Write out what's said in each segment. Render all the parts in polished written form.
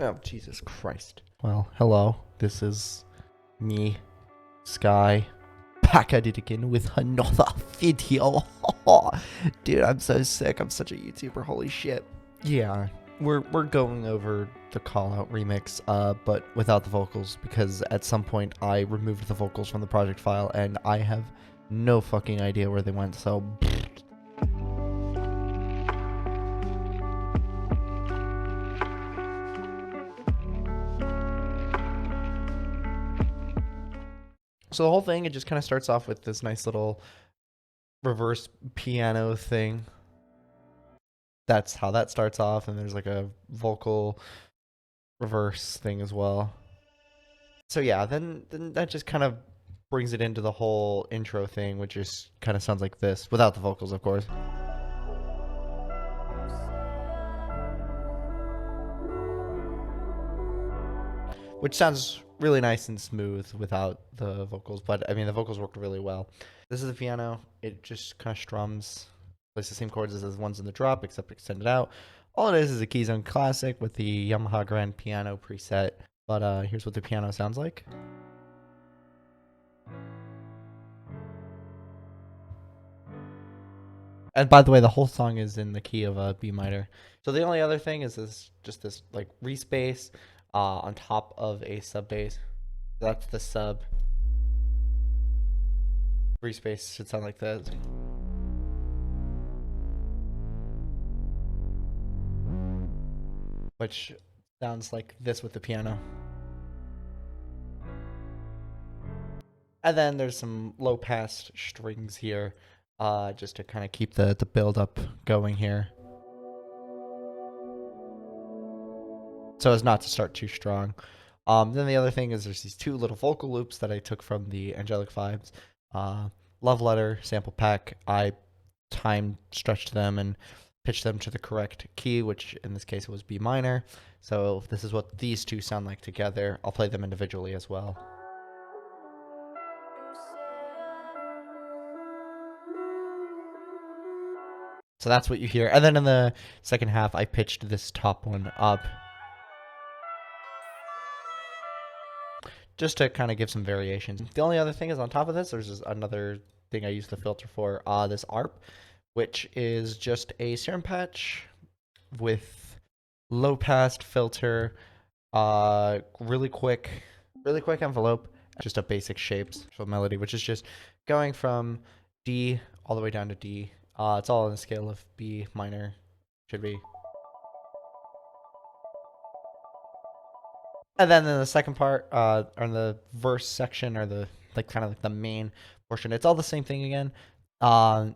Oh, Jesus Christ. Well, hello. This is me, Sky, back at it again with another video. Dude, I'm so sick. I'm such a YouTuber. Holy shit. Yeah, we're going over the Call Out remix, but without the vocals, because at some point I removed the vocals from the project file, and I have no fucking idea where they went, so... So the whole thing, it just kind of starts off with this nice little reverse piano thing. That's how that starts off, and there's like a vocal reverse thing as well. So yeah, then that just kind of brings it into the whole intro thing, which just kind of sounds like this, without the vocals, of course. Which sounds really nice and smooth without the vocals, but I mean the vocals worked really well. This is the piano. It just kind of strums, plays the same chords as the ones in the drop, except extended out. All it is a Keyzone Classic with the Yamaha Grand Piano preset. But here's what the piano sounds like. And by the way, the whole song is in the key of B minor. So the only other thing is this like respace on top of a sub bass. That's the sub. Respace should sound like that. Which sounds like this with the piano. And then there's some low pass strings here, just to kind of keep the build up going here. So as not to start too strong. Then the other thing is there's these two little vocal loops that I took from the Angelic Vibes Love Letter sample pack. I time stretched them and pitched them to the correct key, which in this case was B minor. So this is what these two sound like together. I'll play them individually as well. So that's what you hear. And then in the second half, I pitched this top one up, just to kind of give some variations. The only other thing is on top of this, there's another thing I use the filter for, this Arp, which is just a serum patch with low pass filter, really quick envelope, just a basic shapes for melody, which is just going from D all the way down to D. It's all on a scale of B minor, should be. And then in the second part, or in the verse section, or the kind of like the main portion, it's all the same thing again,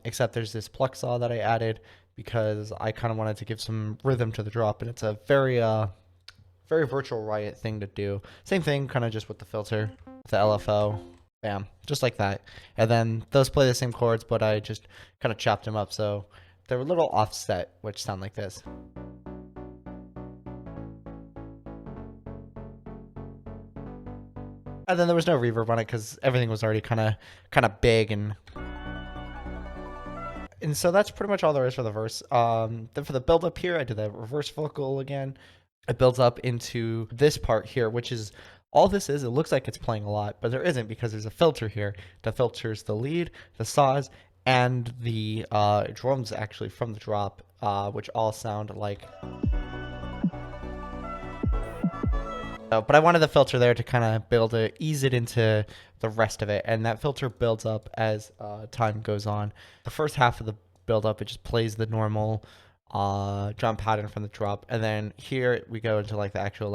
except there's this pluck saw that I added because I kind of wanted to give some rhythm to the drop, and it's a very Virtual Riot thing to do. Same thing, kind of just with the filter, the LFO, bam, just like that. And then those play the same chords, but I just kind of chopped them up, so they're a little offset, which sound like this. And then there was no reverb on it because everything was already kind of big, and so that's pretty much all there is for the verse. Then for the build up here, I did the reverse vocal again. It builds up into this part here, which is all this is. It looks like it's playing a lot, but there isn't, because there's a filter here that filters the lead, the saws, and the drums actually from the drop, which all sound like. But I wanted the filter there to kind of ease it into the rest of it, and that filter builds up as time goes on. The first half of the build up, it just plays the normal drum pattern from the drop, and then here we go into like the actual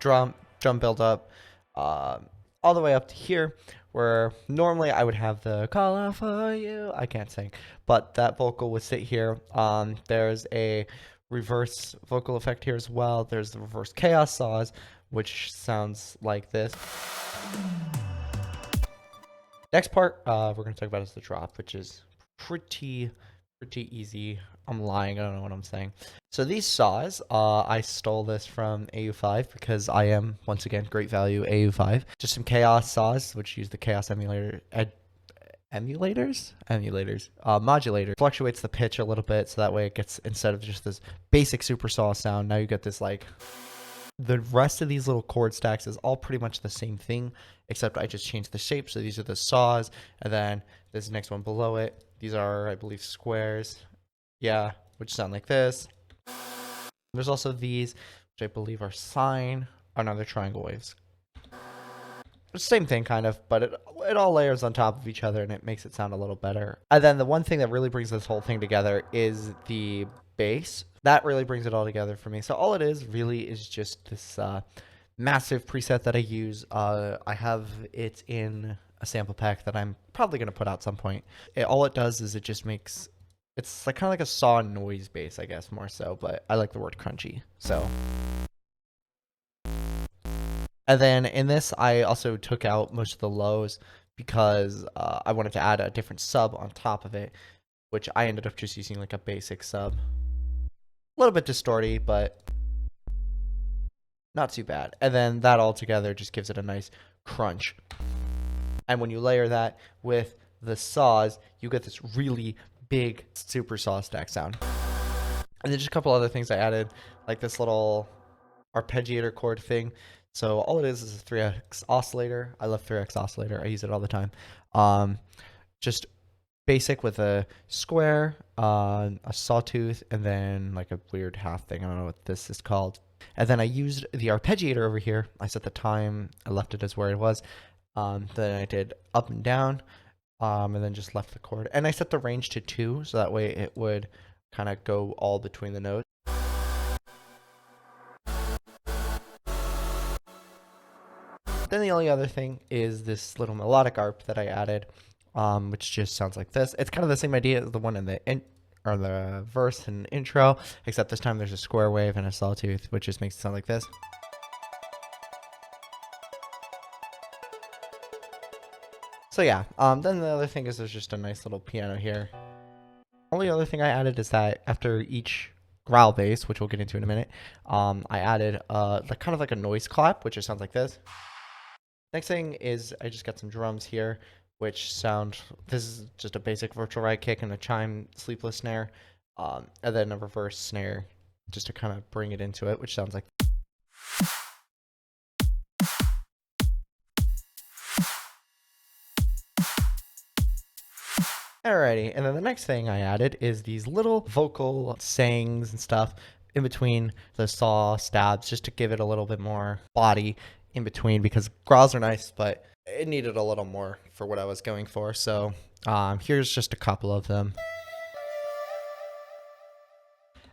drum build up, all the way up to here, where normally I would have the call out for you. I can't sing, but that vocal would sit here. There's a reverse vocal effect here as well. There's the reverse chaos saws, which sounds like this. Next part we're going to talk about is the drop, which is pretty easy. I'm lying, I don't know what I'm saying. So these saws, I stole this from AU5 because I am, once again, great value AU5. Just some chaos saws, which use the chaos modulator fluctuates the pitch a little bit, so that way it gets, instead of just this basic super saw sound, now you get this like, the rest of these little chord stacks is all pretty much the same thing, except I just changed the shape. So these are the saws, and then this next one below it, these are, I believe, squares, yeah, which sound like this. There's also these, which I believe are sine, oh no, they're triangle waves. Same thing kind of, but it all layers on top of each other and it makes it sound a little better. And then the one thing that really brings this whole thing together is the bass. That really brings it all together for me. So all it is really is just this massive preset that I use. I have it in a sample pack that I'm probably going to put out some point. All it does is it just makes, it's like kind of like a saw noise bass, I guess, more so, but I like the word crunchy. So... And then in this, I also took out most of the lows because I wanted to add a different sub on top of it, which I ended up just using like a basic sub. A little bit distorty, but not too bad. And then that all together just gives it a nice crunch. And when you layer that with the saws, you get this really big super saw stack sound. And then just a couple other things I added, like this little Arpeggiator Chord thing. So all it is a 3x oscillator. I love 3x oscillator. I use it all the time. Just basic with a square, a sawtooth, and then like a weird half thing. I don't know what this is called. And then I used the arpeggiator over here. I set the time. I left it as where it was. Then I did up and down, and then just left the chord. And I set the range to 2, so that way it would kind of go all between the notes. Then the only other thing is this little melodic arp that I added, which just sounds like this. It's kind of the same idea as the one in the verse and intro, except this time there's a square wave and a sawtooth, which just makes it sound like this. So yeah, then the other thing is there's just a nice little piano here. Only other thing I added is that after each growl bass, which we'll get into in a minute, I added like kind of like a noise clap, which just sounds like this. Next thing is I just got some drums here, which sound, this is just a basic virtual ride kick and a chime sleepless snare, and then a reverse snare just to kind of bring it into it, which sounds like. Alrighty, and then the next thing I added is these little vocal sayings and stuff in between the saw stabs, just to give it a little bit more body in between, because growls are nice, but it needed a little more for what I was going for. So here's just a couple of them.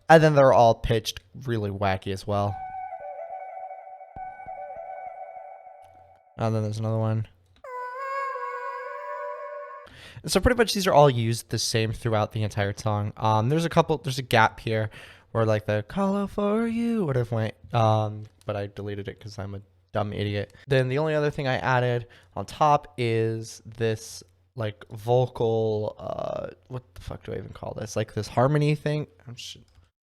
And then they're all pitched really wacky as well. And then there's another one. So pretty much these are all used the same throughout the entire song. There's a gap here where like the call out for you would have went, but I deleted it because I'm a dumb idiot. Then the only other thing I added on top is this like vocal, what the fuck do I even call this? Like this harmony thing.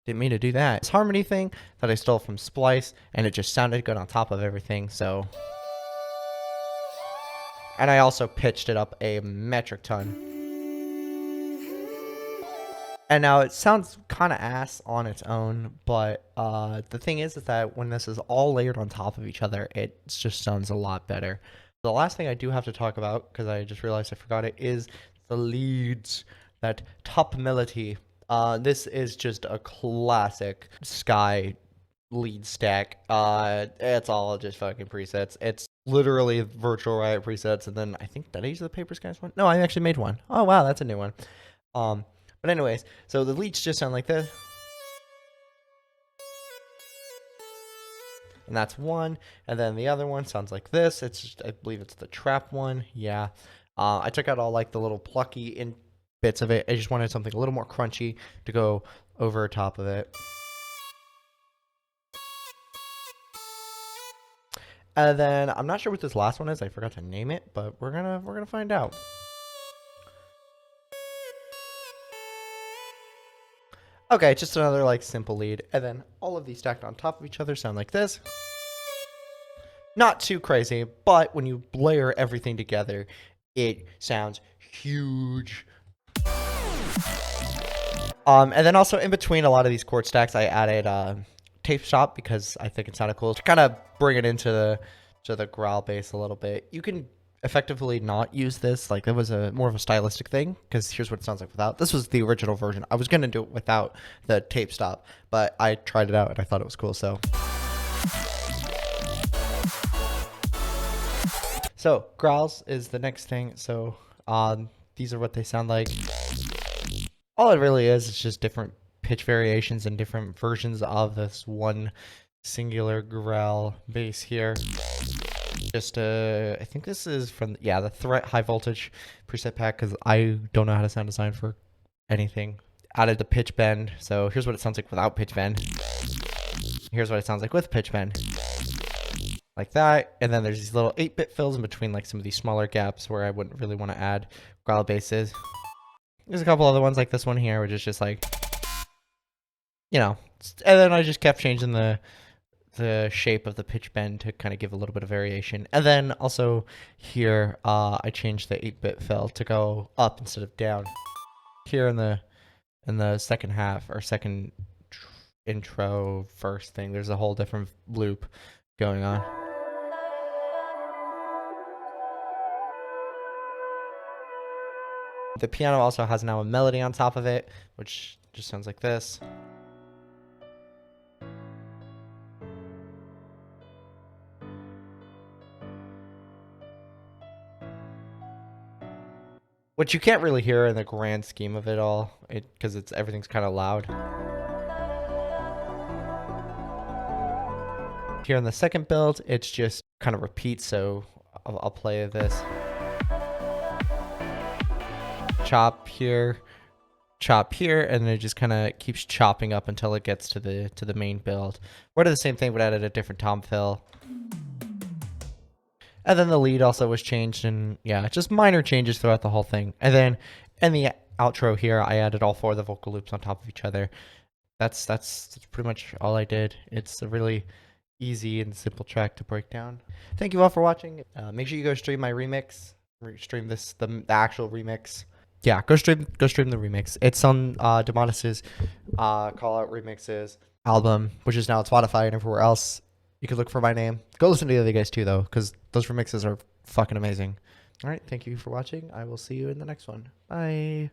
Didn't mean to do that. This harmony thing that I stole from Splice, and it just sounded good on top of everything, so. And I also pitched it up a metric ton. And now it sounds kind of ass on its own, but the thing is that when this is all layered on top of each other, it just sounds a lot better. The last thing I do have to talk about, because I just realized I forgot it, is the leads, that top melody. This is just a classic Sky lead stack. It's all just fucking presets. It's literally virtual riot presets, and then I think, did I use the Paper Skies one? No, I actually made one. Oh wow, that's a new one. But anyways, so the leads just sound like this. And that's one. And then the other one sounds like this. It's just, I believe it's the trap one. Yeah. I took out all like the little plucky in bits of it. I just wanted something a little more crunchy to go over top of it. And then I'm not sure what this last one is. I forgot to name it, but we're gonna find out. Okay, just another like simple lead, and then all of these stacked on top of each other sound like this. Not too crazy, but when you layer everything together, it sounds huge. And then also in between a lot of these chord stacks, I added tape stop because I think it sounded cool to kind of bring it into the growl bass a little bit. You can effectively not use this, like it was more of a stylistic thing, because here's what it sounds like without. This was the original version. I was gonna do it without the tape stop, but I tried it out and I thought it was cool. So growls is the next thing. So these are what they sound like. All it really is just different pitch variations and different versions of this one singular growl bass here. Just I think this is from the Threat high voltage preset pack, because I don't know how to sound design for anything. Added the pitch bend, so here's what it sounds like without pitch bend. Here's what it sounds like with pitch bend, like that. And then there's these little 8-bit fills in between, like some of these smaller gaps where I wouldn't really want to add growl basses. There's a couple other ones like this one here, which is just like, you know, and then I just kept changing the shape of the pitch bend to kind of give a little bit of variation. And then also here, I changed the 8-bit fill to go up instead of down. Here in the second half, or second intro first thing, there's a whole different loop going on. The piano also has now a melody on top of it, which just sounds like this. Which you can't really hear in the grand scheme of it all, because everything's kind of loud. Here in the second build, it's just kind of repeats, so I'll play this. Chop here, and then it just kind of keeps chopping up until it gets to the main build. We're doing the same thing, but added a different tom fill. And then the lead also was changed, and yeah, just minor changes throughout the whole thing. And then in the outro here, I added all 4 of the vocal loops on top of each other. That's pretty much all I did. It's a really easy and simple track to break down. Thank you all for watching. Make sure you go stream my remix. Stream the actual remix. Yeah, go stream the remix. It's on Dimatis's Call Out Remixes album, which is now on Spotify and everywhere else. You can look for my name. Go listen to the other guys too, though, because those remixes are fucking amazing. All right, thank you for watching. I will see you in the next one. Bye.